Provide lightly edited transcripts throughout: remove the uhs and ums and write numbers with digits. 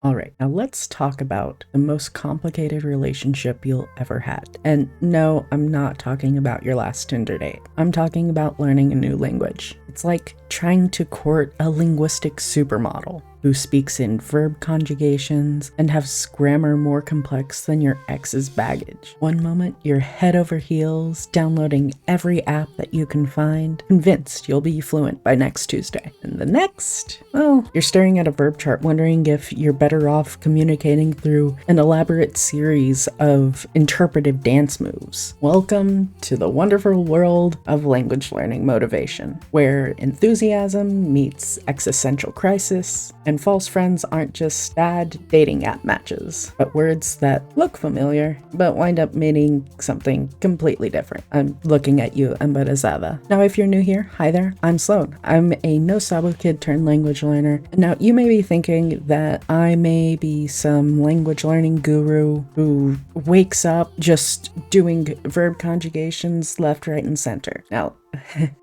All right, now let's talk about the most complicated relationship you'll ever had. And no, I'm not talking about your last Tinder date. I'm talking about learning a new language. It's like trying to court a linguistic supermodel who speaks in verb conjugations and has grammar more complex than your ex's baggage. One moment, you're head over heels, downloading every app that you can find, convinced you'll be fluent by next Tuesday. And the next, well, you're staring at a verb chart wondering if you're better off communicating through an elaborate series of interpretive dance moves. Welcome to the wonderful world of language learning motivation, where enthusiasm meets existential crisis, and false friends aren't just bad dating app matches, but words that look familiar, but wind up meaning something completely different. I'm looking at you, Embarazada. Now, if you're new here, hi there, I'm Sloan. I'm a no-sabo kid turned language learner. Now, you may be thinking that I may be some language learning guru who wakes up just doing verb conjugations left, right, and center. Now,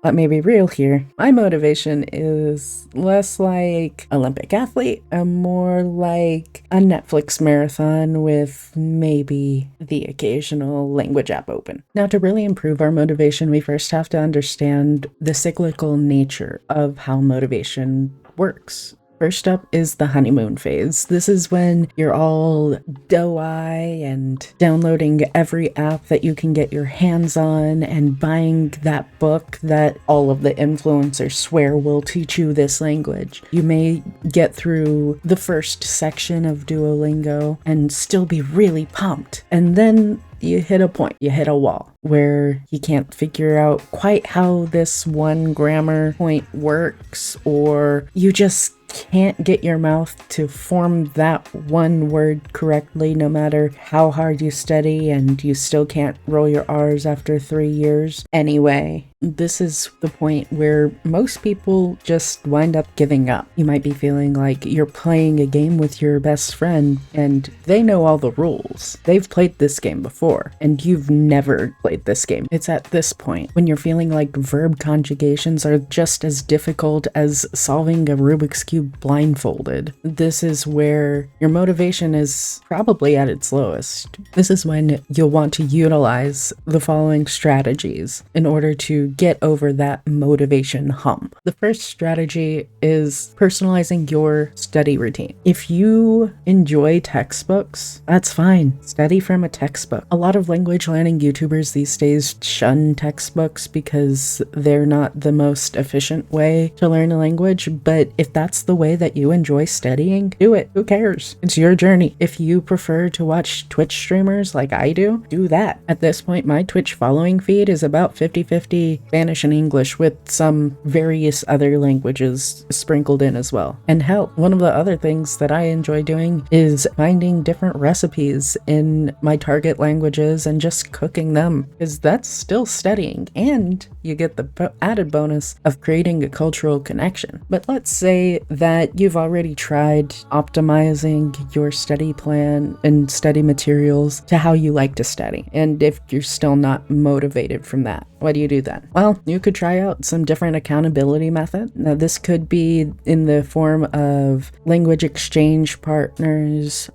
let me be real here. My motivation is less like Olympic athlete and more like a Netflix marathon with maybe the occasional language app open. Now, to really improve our motivation, we first have to understand the cyclical nature of how motivation works. First up is the honeymoon phase. This is when you're all doe-eye and downloading every app that you can get your hands on and buying that book that all of the influencers swear will teach you this language. You may get through the first section of Duolingo and still be really pumped. And then you hit a point, you hit a wall where you can't figure out quite how this one grammar point works, or you just can't get your mouth to form that one word correctly no matter how hard you study, and you still can't roll your R's after 3 years. Anyway, this is the point where most people just wind up giving up. You might be feeling like you're playing a game with your best friend and they know all the rules. They've played this game before and you've never played this game. It's at this point when you're feeling like verb conjugations are just as difficult as solving a Rubik's Cube blindfolded. This is where your motivation is probably at its lowest. This is when you'll want to utilize the following strategies in order to get over that motivation hump. The first strategy is personalizing your study routine. If you enjoy textbooks, that's fine. Study from a textbook. A lot of language learning YouTubers these days shun textbooks because they're not the most efficient way to learn a language, but if that's the way that you enjoy studying, do it. Who cares? It's your journey. If you prefer to watch Twitch streamers like I do that. At this point, my Twitch following feed is about 50-50 Spanish and English with some various other languages sprinkled in as well. And hell, one of the other things that I enjoy doing is finding different recipes in my target languages and just cooking them, because that's still studying and you get the added bonus of creating a cultural connection. But let's say that you've already tried optimizing your study plan and study materials to how you like to study. And if you're still not motivated from that, what do you do then? Well, you could try out some different accountability method. Now, this could be in the form of language exchange partners,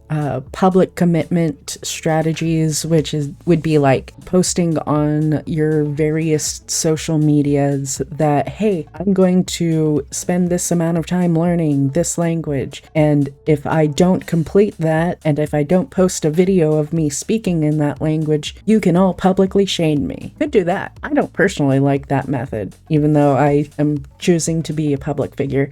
public commitment strategies, which would be like posting on your various social medias that, hey, I'm going to spend this amount of time learning this language, and if I don't complete that, and if I don't post a video of me speaking in that language, you can all publicly shame me. Could do that. I don't personally like that method, even though I am choosing to be a public figure.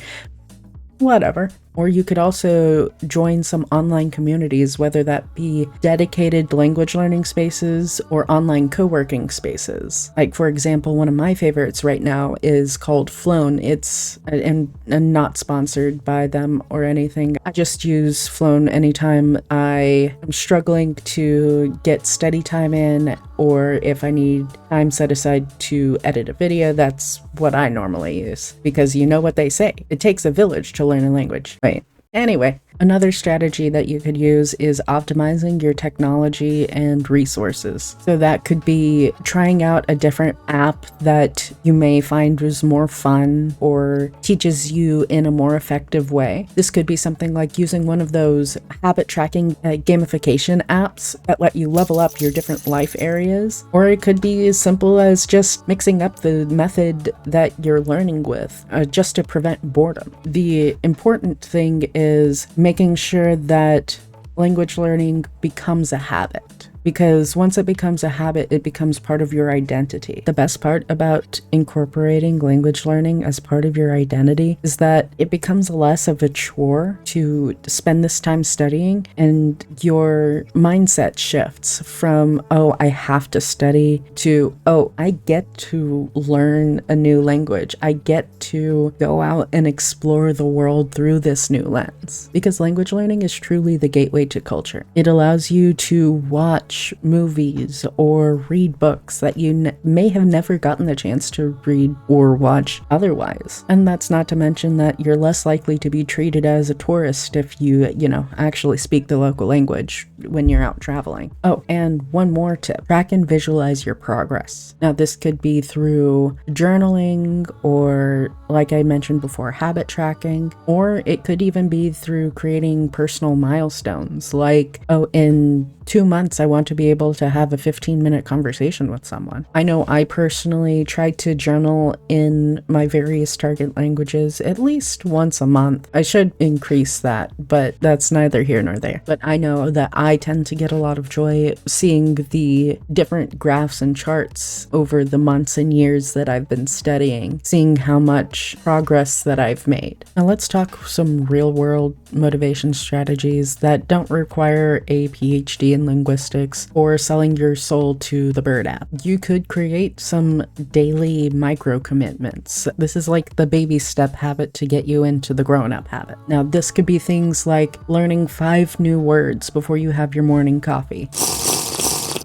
Whatever. Or you could also join some online communities, whether that be dedicated language learning spaces or online co-working spaces. Like, for example, one of my favorites right now is called Flown. It's and not sponsored by them or anything. I just use Flown anytime I am struggling to get study time in, or if I need time set aside to edit a video. That's what I normally use, because you know what they say. It takes a village to learn a language. Right. Anyway, Another strategy that you could use is optimizing your technology and resources. So that could be trying out a different app that you may find is more fun or teaches you in a more effective way. This could be something like using one of those habit tracking gamification apps that let you level up your different life areas. Or it could be as simple as just mixing up the method that you're learning with, just to prevent boredom. The important thing is making sure that language learning becomes a habit. Because once it becomes a habit, it becomes part of your identity. The best part about incorporating language learning as part of your identity is that it becomes less of a chore to spend this time studying, and your mindset shifts from, oh, I have to study, to, oh, I get to learn a new language. I get to go out and explore the world through this new lens. Because language learning is truly the gateway to culture. It allows you to watch movies or read books that you may have never gotten the chance to read or watch otherwise. And that's not to mention that you're less likely to be treated as a tourist if you actually speak the local language when you're out traveling. Oh, and one more tip: track and visualize your progress. Now, this could be through journaling, or like I mentioned before, habit tracking, or it could even be through creating personal milestones, like, oh, in 2 months, I want to be able to have a 15-minute conversation with someone. I know I personally try to journal in my various target languages at least once a month. I should increase that, but that's neither here nor there. But I know that I tend to get a lot of joy seeing the different graphs and charts over the months and years that I've been studying, seeing how much progress that I've made. Now let's talk some real-world motivation strategies that don't require a PhD in linguistics or selling your soul to the Bird app. You could create some daily micro commitments. This is like the baby step habit to get you into the grown-up habit. Now, this could be things like learning 5 new words before you have your morning coffee,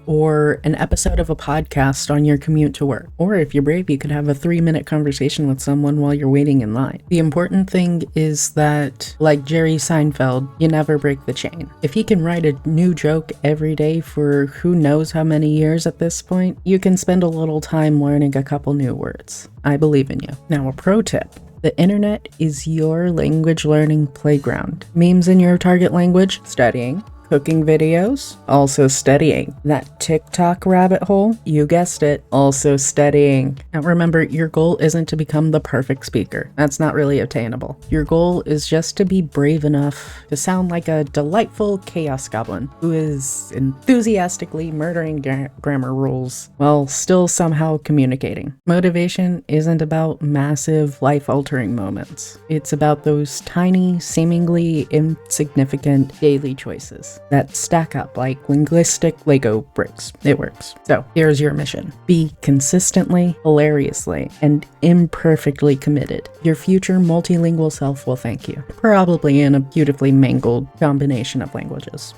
or an episode of a podcast on your commute to work. Or if you're brave, you could have a 3-minute conversation with someone while you're waiting in line. The important thing is that, like Jerry Seinfeld, you never break the chain. If he can write a new joke every day for who knows how many years at this point, you can spend a little time learning a couple new words. I believe in you. Now, a pro tip: the internet is your language learning playground. Memes in your target language? Studying. Cooking videos? Also studying. That TikTok rabbit hole? You guessed it, also studying. Now remember, your goal isn't to become the perfect speaker. That's not really attainable. Your goal is just to be brave enough to sound like a delightful chaos goblin who is enthusiastically murdering grammar rules while still somehow communicating. Motivation isn't about massive life-altering moments. It's about those tiny, seemingly insignificant daily choices that stack up like linguistic Lego bricks. It works. So here's your mission: be consistently, hilariously, and imperfectly committed. Your future multilingual self will thank you, probably in a beautifully mangled combination of languages.